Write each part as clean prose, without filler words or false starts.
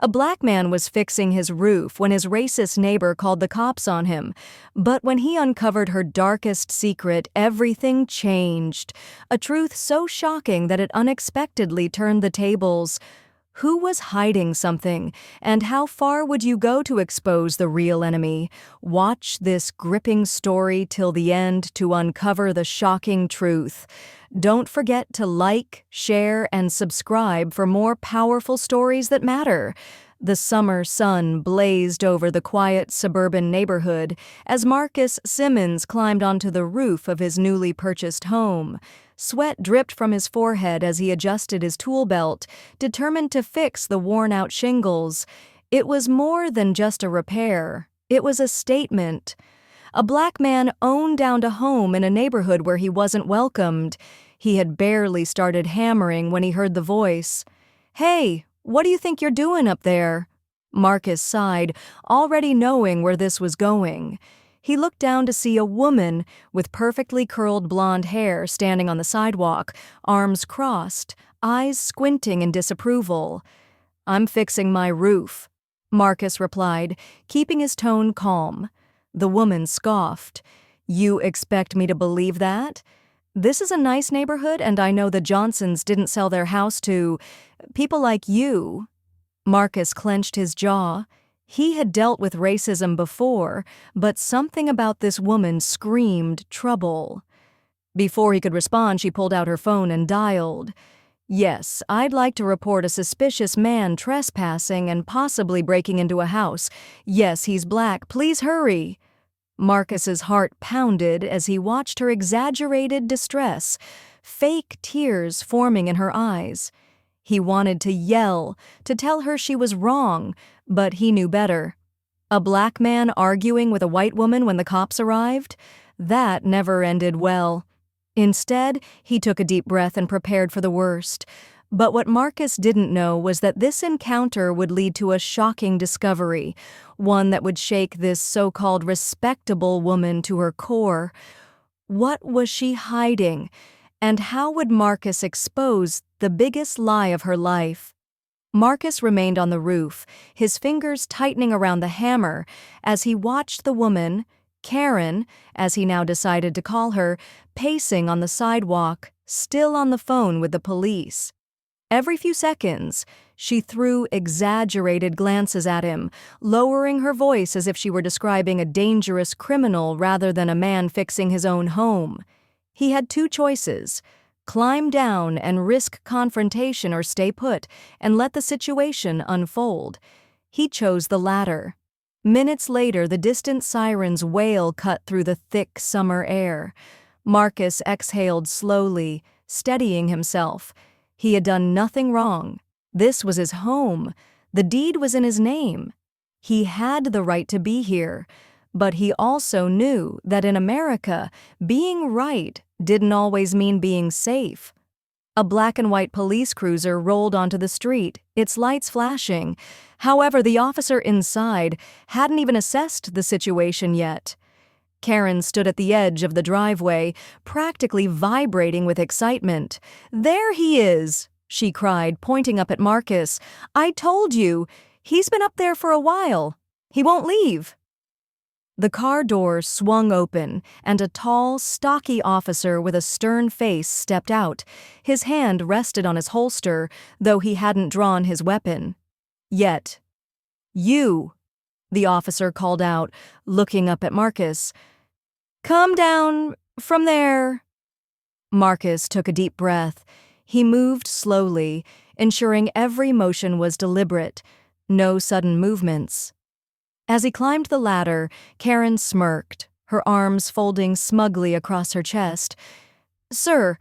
A black man was fixing his roof when his racist neighbor called the cops on him. But when he uncovered her darkest secret, everything changed. A truth so shocking that it unexpectedly turned the tables. Who was hiding something, and how far would you go to expose the real enemy? Watch this gripping story till the end to uncover the shocking truth. Don't forget to like, share, and subscribe for more powerful stories that matter. The summer sun blazed over the quiet suburban neighborhood as Marcus Simmons climbed onto the roof of his newly purchased home. Sweat dripped from his forehead as he adjusted his tool belt, determined to fix the worn-out shingles. It was more than just a repair. It was a statement. A black man owned a home in a neighborhood where he wasn't welcomed. He had barely started hammering when he heard the voice. "Hey, what do you think you're doing up there?" Marcus sighed, already knowing where this was going. He looked down to see a woman with perfectly curled blonde hair standing on the sidewalk, arms crossed, eyes squinting in disapproval. "I'm fixing my roof," Marcus replied, keeping his tone calm. The woman scoffed. "You expect me to believe that? This is a nice neighborhood, and I know the Johnsons didn't sell their house to people like you." Marcus clenched his jaw. He had dealt with racism before, but something about this woman screamed trouble. Before he could respond, she pulled out her phone and dialed. "Yes, I'd like to report a suspicious man trespassing and possibly breaking into a house. Yes, he's black. Please hurry." Marcus's heart pounded as he watched her exaggerated distress, fake tears forming in her eyes. He wanted to yell, to tell her she was wrong, but he knew better. A black man arguing with a white woman when the cops arrived? That never ended well. Instead, he took a deep breath and prepared for the worst. But what Marcus didn't know was that this encounter would lead to a shocking discovery, one that would shake this so-called respectable woman to her core. What was she hiding? And how would Marcus expose the biggest lie of her life? Marcus remained on the roof, his fingers tightening around the hammer, as he watched the woman, Karen, as he now decided to call her, pacing on the sidewalk, still on the phone with the police. Every few seconds, she threw exaggerated glances at him, lowering her voice as if she were describing a dangerous criminal rather than a man fixing his own home. He had two choices: climb down and risk confrontation, or stay put and let the situation unfold. He chose the latter. Minutes later, the distant siren's wail cut through the thick summer air. Marcus exhaled slowly, steadying himself. He had done nothing wrong. This was his home. The deed was in his name. He had the right to be here. But he also knew that in America, being right didn't always mean being safe. A black and white police cruiser rolled onto the street, its lights flashing. However, the officer inside hadn't even assessed the situation yet. Karen stood at the edge of the driveway, practically vibrating with excitement. "There he is," she cried, pointing up at Marcus. "I told you, he's been up there for a while. He won't leave." The car door swung open, and a tall, stocky officer with a stern face stepped out. His hand rested on his holster, though he hadn't drawn his weapon. Yet. "You," the officer called out, looking up at Marcus. "Come down from there." Marcus took a deep breath. He moved slowly, ensuring every motion was deliberate, no sudden movements. As he climbed the ladder, Karen smirked, her arms folding smugly across her chest. "Sir,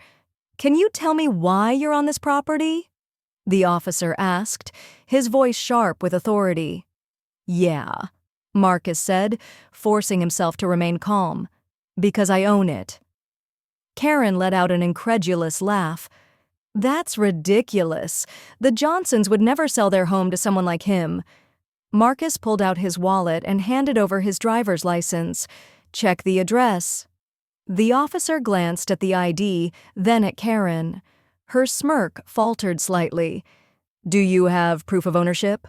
can you tell me why you're on this property?" the officer asked, his voice sharp with authority. "Yeah," Marcus said, forcing himself to remain calm. "Because I own it." Karen let out an incredulous laugh. "That's ridiculous. The Johnsons would never sell their home to someone like him." Marcus pulled out his wallet and handed over his driver's license. "Check the address." The officer glanced at the ID, then at Karen. Her smirk faltered slightly. "Do you have proof of ownership?"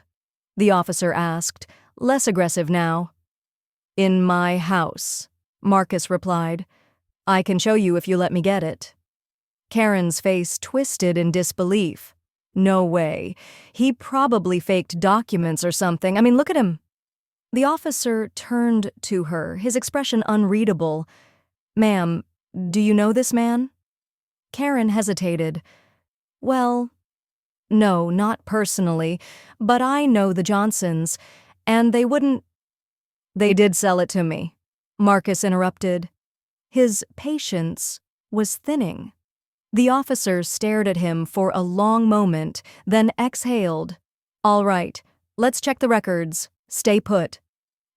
the officer asked, less aggressive now. In my house, Marcus replied. I can show you if you let me get it. Karen's face twisted in disbelief. No way. He probably faked documents or something. I mean, look at him. The officer turned to her, his expression unreadable. Ma'am, do you know this man? Karen hesitated. Well, no, not personally, but I know the Johnsons, and they wouldn't— They did sell it to me, Marcus interrupted. His patience was thinning. The officer stared at him for a long moment, then exhaled. All right, let's check the records. Stay put.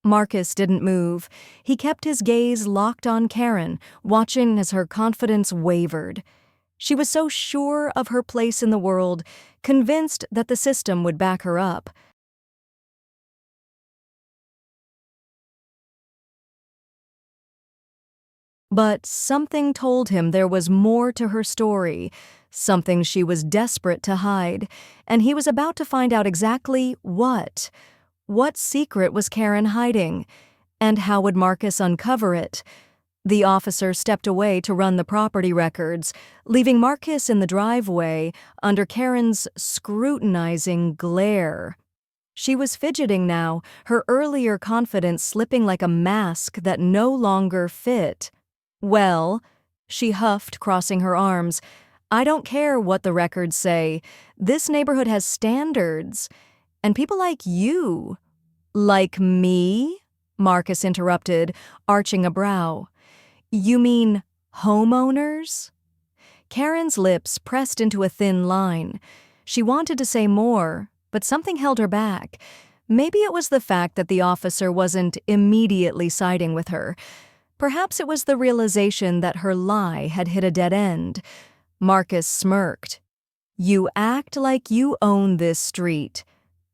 Marcus didn't move. He kept his gaze locked on Karen, watching as her confidence wavered. She was so sure of her place in the world, convinced that the system would back her up. But something told him there was more to her story, something she was desperate to hide, and he was about to find out exactly what. What secret was Karen hiding? And how would Marcus uncover it? The officer stepped away to run the property records, leaving Marcus in the driveway under Karen's scrutinizing glare. She was fidgeting now, her earlier confidence slipping like a mask that no longer fit. Well, she huffed, crossing her arms, I don't care what the records say. This neighborhood has standards. And people like you— Like me? Marcus interrupted, arching a brow. You mean homeowners? Karen's lips pressed into a thin line. She wanted to say more, but something held her back. Maybe it was the fact that the officer wasn't immediately siding with her. Perhaps it was the realization that her lie had hit a dead end. Marcus smirked. You act like you own this street.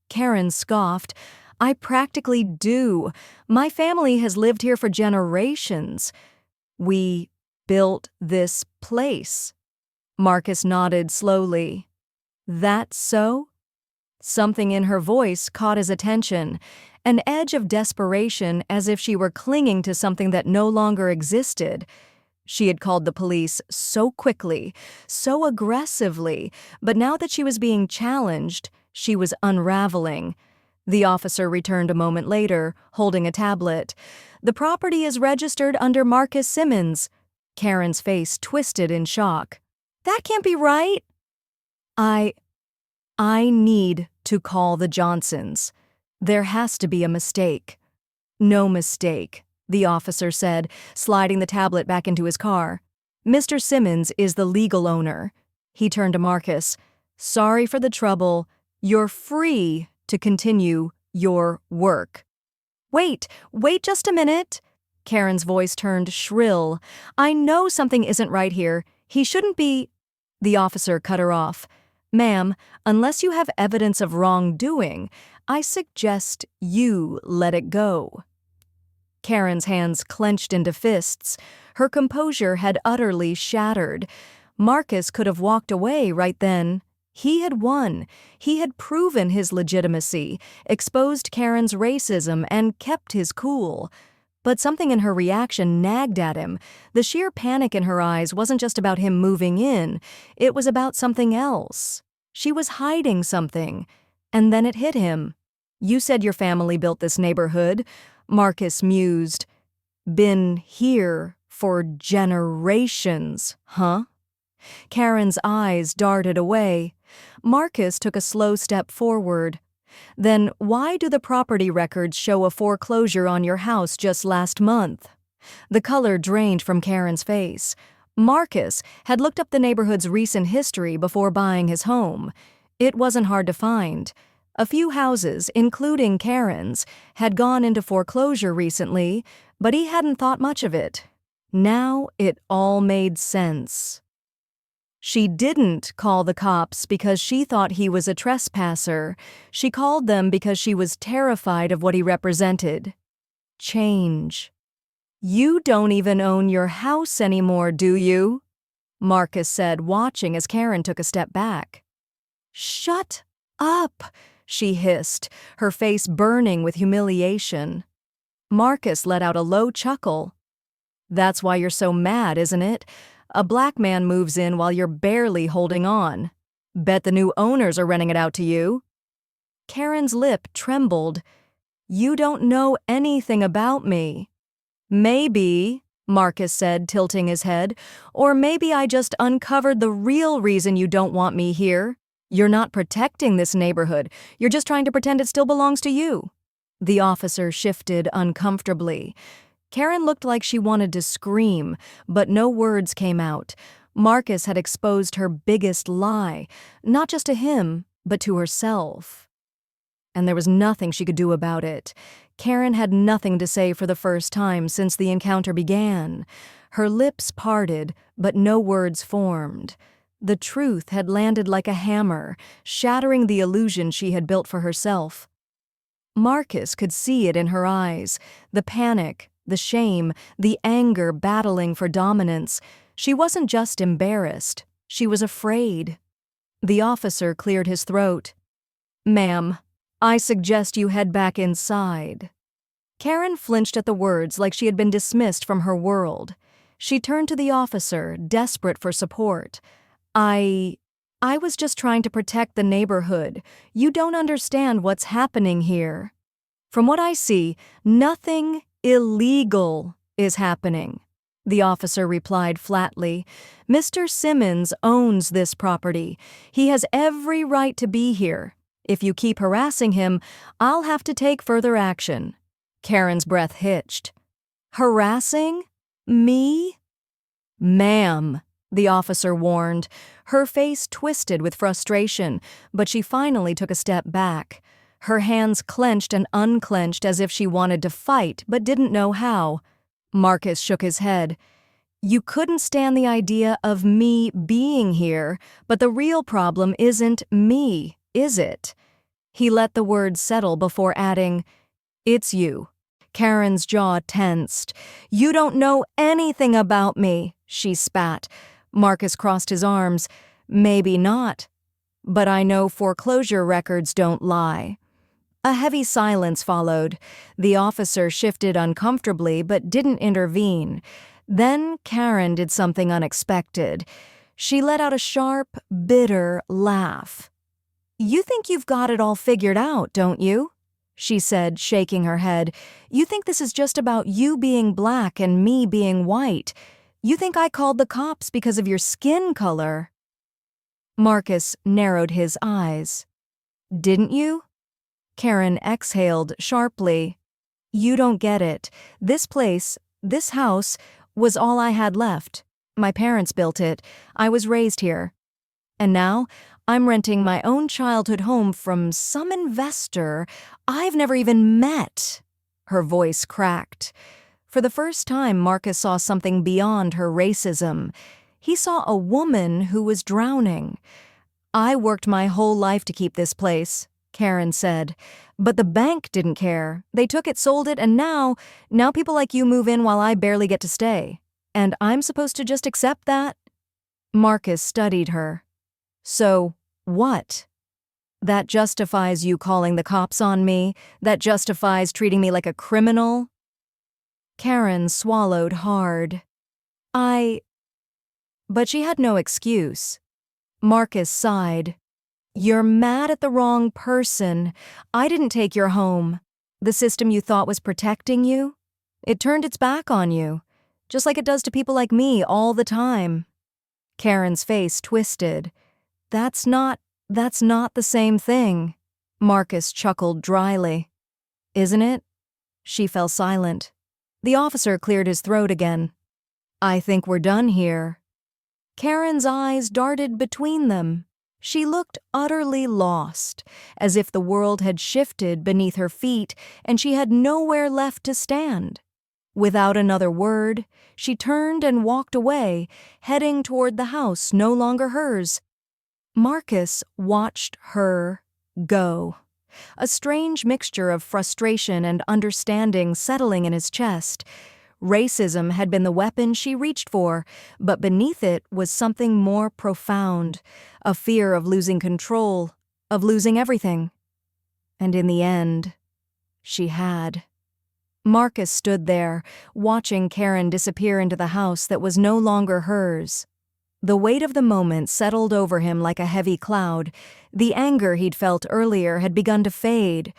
Karen scoffed. I practically do. My family has lived here for generations. We built this place. Marcus nodded slowly. That so? Something in her voice caught his attention, an edge of desperation as if she were clinging to something that no longer existed. She had called the police so quickly, so aggressively, but now that she was being challenged, she was unraveling. The officer returned a moment later, holding a tablet. The property is registered under Marcus Simmons. Karen's face twisted in shock. That can't be right. I need to call the Johnsons. There has to be a mistake. No mistake, the officer said, sliding the tablet back into his car. Mr. Simmons is the legal owner. He turned to Marcus. Sorry for the trouble. You're free to continue your work. Wait just a minute. Karen's voice turned shrill. I know something isn't right here. He shouldn't be— The officer cut her off. Ma'am, unless you have evidence of wrongdoing, I suggest you let it go. Karen's hands clenched into fists. Her composure had utterly shattered. Marcus could have walked away right then. He had won. He had proven his legitimacy, exposed Karen's racism, and kept his cool. But something in her reaction nagged at him. The sheer panic in her eyes wasn't just about him moving in. It was about something else. She was hiding something. And then it hit him. You said your family built this neighborhood, Marcus mused. Been here for generations, huh? Karen's eyes darted away. Marcus took a slow step forward. Then why do the property records show a foreclosure on your house just last month? The color drained from Karen's face. Marcus had looked up the neighborhood's recent history before buying his home. It wasn't hard to find. A few houses, including Karen's, had gone into foreclosure recently, but he hadn't thought much of it. Now it all made sense. She didn't call the cops because she thought he was a trespasser. She called them because she was terrified of what he represented. Change. You don't even own your house anymore, do you? Marcus said, watching as Karen took a step back. Shut up, she hissed, her face burning with humiliation. Marcus let out a low chuckle. That's why you're so mad, isn't it? A black man moves in while you're barely holding on. Bet the new owners are renting it out to you. Karen's lip trembled. You don't know anything about me. Maybe, Marcus said, tilting his head, or maybe I just uncovered the real reason you don't want me here. You're not protecting this neighborhood. You're just trying to pretend it still belongs to you. The officer shifted uncomfortably. Karen looked like she wanted to scream, but no words came out. Marcus had exposed her biggest lie, not just to him, but to herself. And there was nothing she could do about it. Karen had nothing to say for the first time since the encounter began. Her lips parted, but no words formed. The truth had landed like a hammer, shattering the illusion she had built for herself. Marcus could see it in her eyes, the panic, the shame, the anger battling for dominance. She wasn't just embarrassed, she was afraid. The officer cleared his throat. Ma'am, I suggest you head back inside. Karen flinched at the words like she had been dismissed from her world. She turned to the officer, desperate for support. I was just trying to protect the neighborhood. You don't understand what's happening here. From what I see, nothing illegal is happening. The officer replied flatly. Mr. Simmons owns this property. He has every right to be here. If you keep harassing him, I'll have to take further action. Karen's breath hitched. Harassing? Me? Ma'am, the officer warned. Her face twisted with frustration, but she finally took a step back. Her hands clenched and unclenched as if she wanted to fight but didn't know how. Marcus shook his head. You couldn't stand the idea of me being here, but the real problem isn't me, is it? He let the words settle before adding, It's you. Karen's jaw tensed. You don't know anything about me, she spat. Marcus crossed his arms. Maybe not. But I know foreclosure records don't lie. A heavy silence followed. The officer shifted uncomfortably but didn't intervene. Then Karen did something unexpected. She let out a sharp, bitter laugh. You think you've got it all figured out, don't you? She said, shaking her head. You think this is just about you being black and me being white. You think I called the cops because of your skin color. Marcus narrowed his eyes. Didn't you? Karen exhaled sharply. You don't get it. This place, this house, was all I had left. My parents built it. I was raised here. And now, I'm renting my own childhood home from some investor I've never even met. Her voice cracked. For the first time, Marcus saw something beyond her racism. He saw a woman who was drowning. I worked my whole life to keep this place, Karen said. But the bank didn't care. They took it, sold it, and now people like you move in while I barely get to stay. And I'm supposed to just accept that? Marcus studied her. So, what? That justifies you calling the cops on me? That justifies treating me like a criminal? Karen swallowed hard. But she had no excuse. Marcus sighed. You're mad at the wrong person. I didn't take your home. The system you thought was protecting you? It turned its back on you, just like it does to people like me all the time. Karen's face twisted. That's not the same thing. Marcus chuckled dryly. Isn't it? She fell silent. The officer cleared his throat again. I think we're done here. Karen's eyes darted between them. She looked utterly lost, as if the world had shifted beneath her feet and she had nowhere left to stand. Without another word, she turned and walked away, heading toward the house no longer hers. Marcus watched her go, a strange mixture of frustration and understanding settling in his chest. Racism had been the weapon she reached for, but beneath it was something more profound, a fear of losing control, of losing everything. And in the end, she had. Marcus stood there, watching Karen disappear into the house that was no longer hers. The weight of the moment settled over him like a heavy cloud. The anger he'd felt earlier had begun to fade,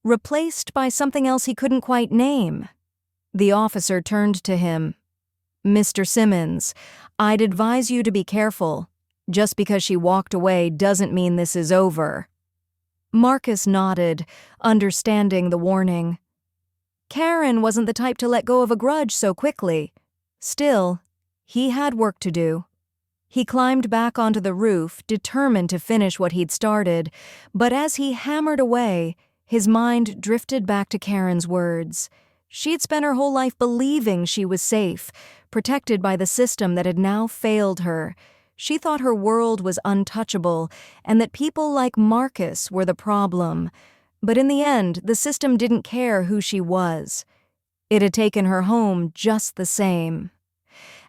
replaced by something else he couldn't quite name. The officer turned to him. "Mr. Simmons, I'd advise you to be careful. Just because she walked away doesn't mean this is over." Marcus nodded, understanding the warning. Karen wasn't the type to let go of a grudge so quickly. Still, he had work to do. He climbed back onto the roof, determined to finish what he'd started, but as he hammered away, his mind drifted back to Karen's words. She'd spent her whole life believing she was safe, protected by the system that had now failed her. She thought her world was untouchable and that people like Marcus were the problem. But in the end, the system didn't care who she was. It had taken her home just the same.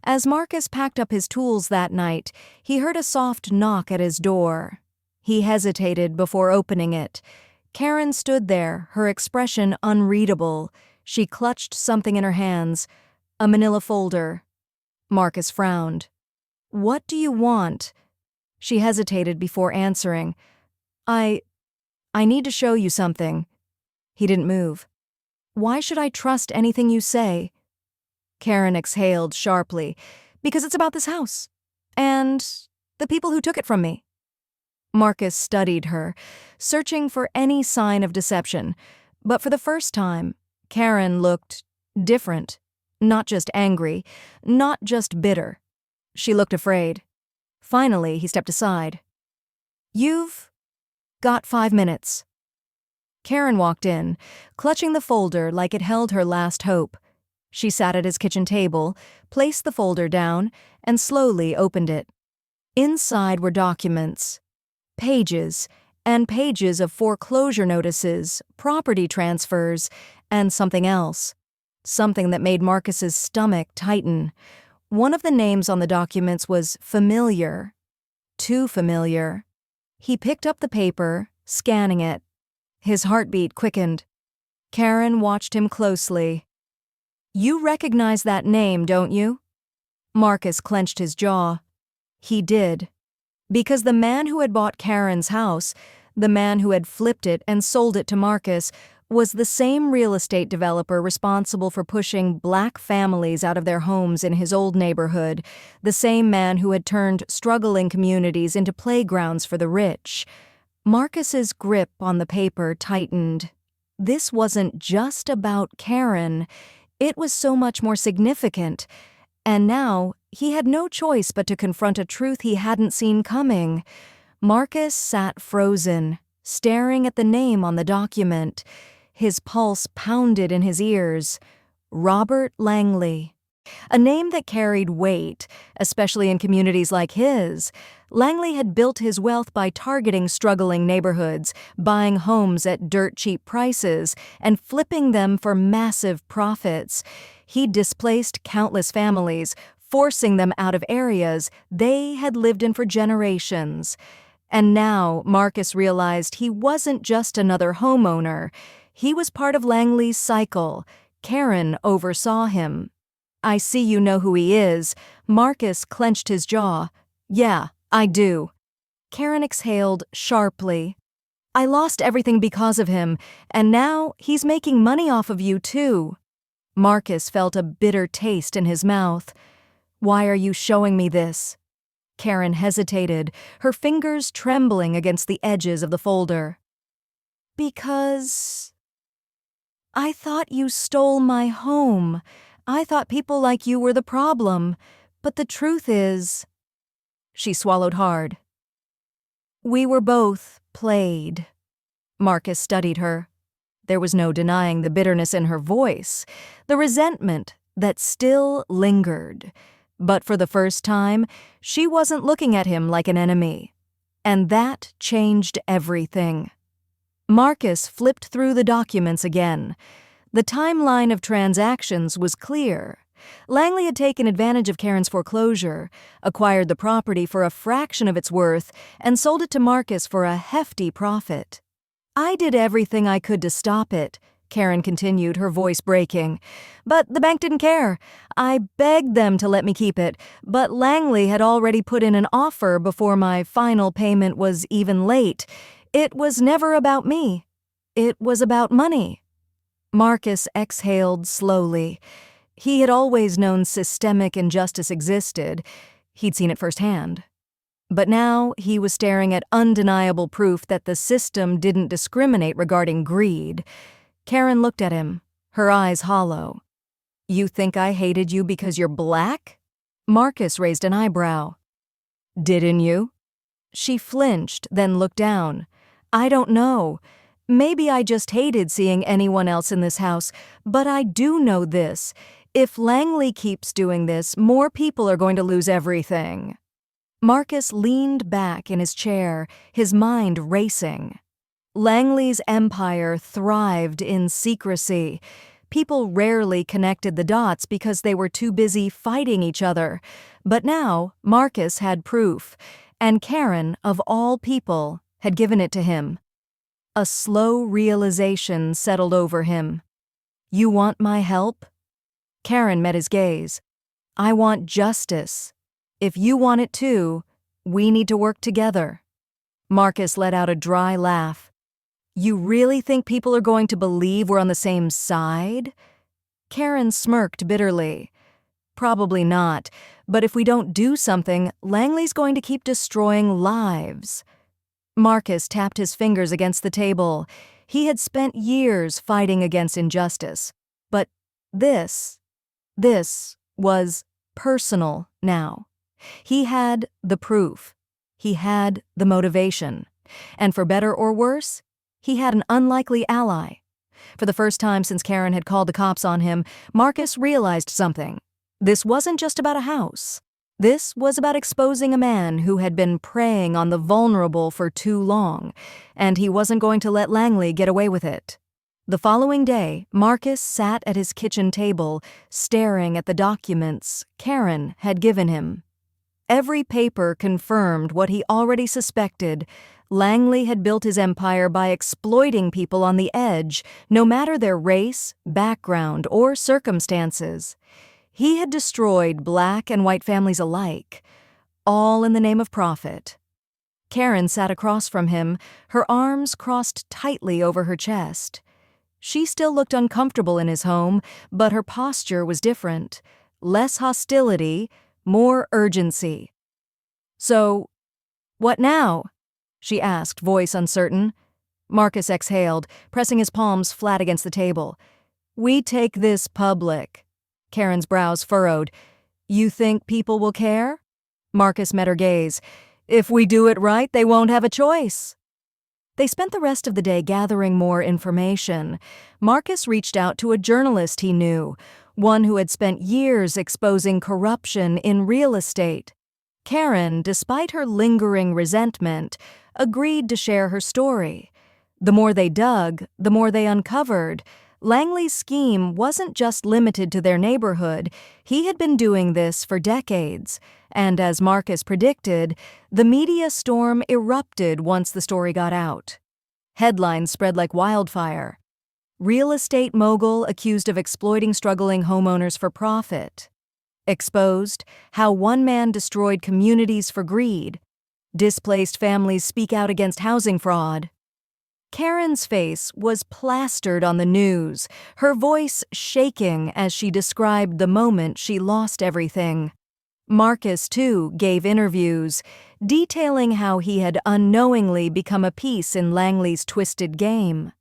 As Marcus packed up his tools that night, he heard a soft knock at his door. He hesitated before opening it. Karen stood there, her expression unreadable. She clutched something in her hands, a manila folder. Marcus frowned. "What do you want?" She hesitated before answering. I need to show you something." He didn't move. "Why should I trust anything you say?" Karen exhaled sharply. "Because it's about this house. And the people who took it from me." Marcus studied her, searching for any sign of deception. But for the first time, Karen looked different. Not just angry, not just bitter. She looked afraid. Finally, he stepped aside. "You've got 5 minutes." Karen walked in, clutching the folder like it held her last hope. She sat at his kitchen table, placed the folder down, and slowly opened it. Inside were documents, pages, and pages of foreclosure notices, property transfers, and something else. Something that made Marcus's stomach tighten. One of the names on the documents was familiar. Too familiar. He picked up the paper, scanning it. His heartbeat quickened. Karen watched him closely. "You recognize that name, don't you?" Marcus clenched his jaw. He did. Because the man who had bought Karen's house, the man who had flipped it and sold it to Marcus, was the same real estate developer responsible for pushing black families out of their homes in his old neighborhood, the same man who had turned struggling communities into playgrounds for the rich. Marcus's grip on the paper tightened. This wasn't just about Karen. It was so much more significant. And now, he had no choice but to confront a truth he hadn't seen coming. Marcus sat frozen, staring at the name on the document. His pulse pounded in his ears. Robert Langley. A name that carried weight, especially in communities like his. Langley had built his wealth by targeting struggling neighborhoods, buying homes at dirt-cheap prices, and flipping them for massive profits. He'd displaced countless families, forcing them out of areas they had lived in for generations. And now Marcus realized he wasn't just another homeowner. He was part of Langley's cycle. Karen oversaw him. "I see you know who he is." Marcus clenched his jaw. "Yeah, I do." Karen exhaled sharply. "I lost everything because of him, and now he's making money off of you too." Marcus felt a bitter taste in his mouth. "Why are you showing me this?" Karen hesitated, her fingers trembling against the edges of the folder. "Because I thought you stole my home. I thought people like you were the problem. But the truth is..." She swallowed hard. "We were both played." Marcus studied her. There was no denying the bitterness in her voice, the resentment that still lingered. But for the first time, she wasn't looking at him like an enemy. And that changed everything. Marcus flipped through the documents again. The timeline of transactions was clear. Langley had taken advantage of Karen's foreclosure, acquired the property for a fraction of its worth, and sold it to Marcus for a hefty profit. I did everything I could to stop it, Karen continued, her voice breaking. But the bank didn't care. I begged them to let me keep it, but Langley had already put in an offer before my final payment was even late. It was never about me. It was about money. Marcus exhaled slowly. He had always known systemic injustice existed. He'd seen it firsthand. But now he was staring at undeniable proof that the system didn't discriminate regarding greed. Karen looked at him, her eyes hollow. You think I hated you because you're black? Marcus raised an eyebrow. Didn't you? She flinched, then looked down. I don't know. Maybe I just hated seeing anyone else in this house, but I do know this. If Langley keeps doing this, more people are going to lose everything. Marcus leaned back in his chair, his mind racing. Langley's empire thrived in secrecy. People rarely connected the dots because they were too busy fighting each other. But now Marcus had proof, and Karen, of all people, had given it to him. A slow realization settled over him. You want my help? Karen met his gaze. I want justice. If you want it too, we need to work together. Marcus let out a dry laugh. You really think people are going to believe we're on the same side? Karen smirked bitterly. Probably not, but if we don't do something, Langley's going to keep destroying lives. Marcus tapped his fingers against the table. He had spent years fighting against injustice. But this was personal now. He had the proof. He had the motivation. And for better or worse, he had an unlikely ally. For the first time since Karen had called the cops on him, Marcus realized something. This wasn't just about a house. This was about exposing a man who had been preying on the vulnerable for too long, and he wasn't going to let Langley get away with it. The following day, Marcus sat at his kitchen table, staring at the documents Karen had given him. Every paper confirmed what he already suspected. Langley had built his empire by exploiting people on the edge, no matter their race, background, or circumstances. He had destroyed black and white families alike, all in the name of profit. Karen sat across from him, her arms crossed tightly over her chest. She still looked uncomfortable in his home, but her posture was different. Less hostility, more urgency. So, what now? She asked, voice uncertain. Marcus exhaled, pressing his palms flat against the table. We take this public. Karen's brows furrowed. You think people will care? Marcus met her gaze. If we do it right, they won't have a choice. They spent the rest of the day gathering more information. Marcus reached out to a journalist he knew, one who had spent years exposing corruption in real estate. Karen, despite her lingering resentment, agreed to share her story. The more they dug, the more they uncovered. Langley's scheme wasn't just limited to their neighborhood. He had been doing this for decades. And as Marcus predicted, the media storm erupted once the story got out. Headlines spread like wildfire. Real estate mogul accused of exploiting struggling homeowners for profit. Exposed, how one man destroyed communities for greed. Displaced families speak out against housing fraud. Karen's face was plastered on the news, her voice shaking as she described the moment she lost everything. Marcus, too, gave interviews, detailing how he had unknowingly become a piece in Langley's twisted game.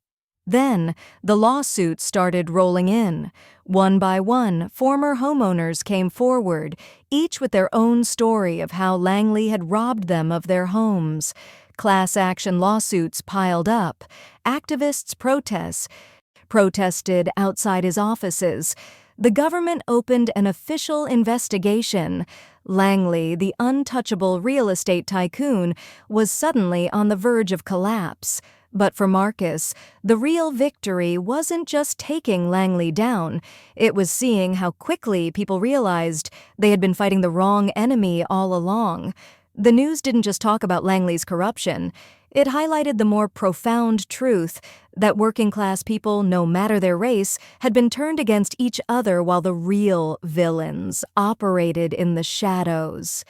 Then, the lawsuits started rolling in. One by one, former homeowners came forward, each with their own story of how Langley had robbed them of their homes. Class action lawsuits piled up. Activists protested outside his offices. The government opened an official investigation. Langley, the untouchable real estate tycoon, was suddenly on the verge of collapse. But for Marcus, the real victory wasn't just taking Langley down. It was seeing how quickly people realized they had been fighting the wrong enemy all along. The news didn't just talk about Langley's corruption. It highlighted the more profound truth that working-class people, no matter their race, had been turned against each other while the real villains operated in the shadows.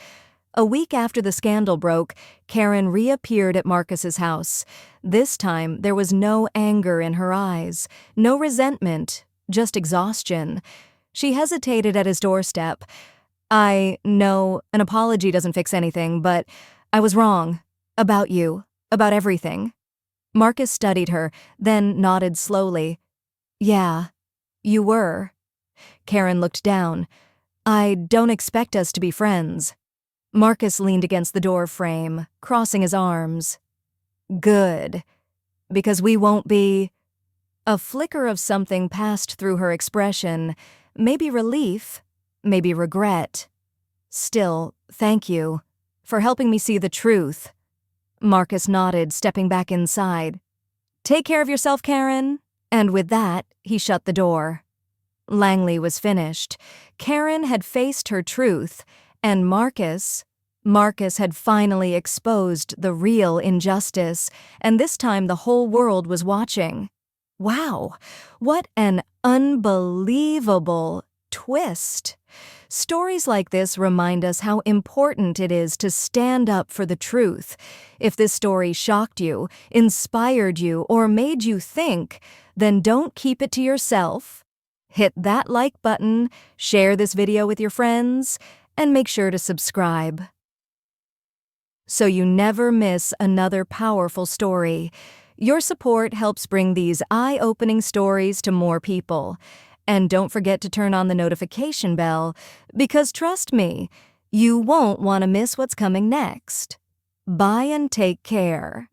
A week after the scandal broke, Karen reappeared at Marcus's house. This time, there was no anger in her eyes, no resentment, just exhaustion. She hesitated at his doorstep. "I know an apology doesn't fix anything, but I was wrong. About you. About everything." Marcus studied her, then nodded slowly. "Yeah, you were." Karen looked down. "I don't expect us to be friends." Marcus leaned against the door frame, crossing his arms. "Good. Because we won't be—" A flicker of something passed through her expression. Maybe relief, maybe regret. "Still, thank you. For helping me see the truth." Marcus nodded, stepping back inside. "Take care of yourself, Karen." And with that, he shut the door. Langley was finished. Karen had faced her truth, and Marcus had finally exposed the real injustice, and this time the whole world was watching. Wow, what an unbelievable twist! Stories like this remind us how important it is to stand up for the truth. If this story shocked you, inspired you, or made you think, then don't keep it to yourself. Hit that like button, share this video with your friends, and make sure to subscribe, so you never miss another powerful story. Your support helps bring these eye-opening stories to more people. And don't forget to turn on the notification bell, because trust me, you won't want to miss what's coming next. Bye and take care.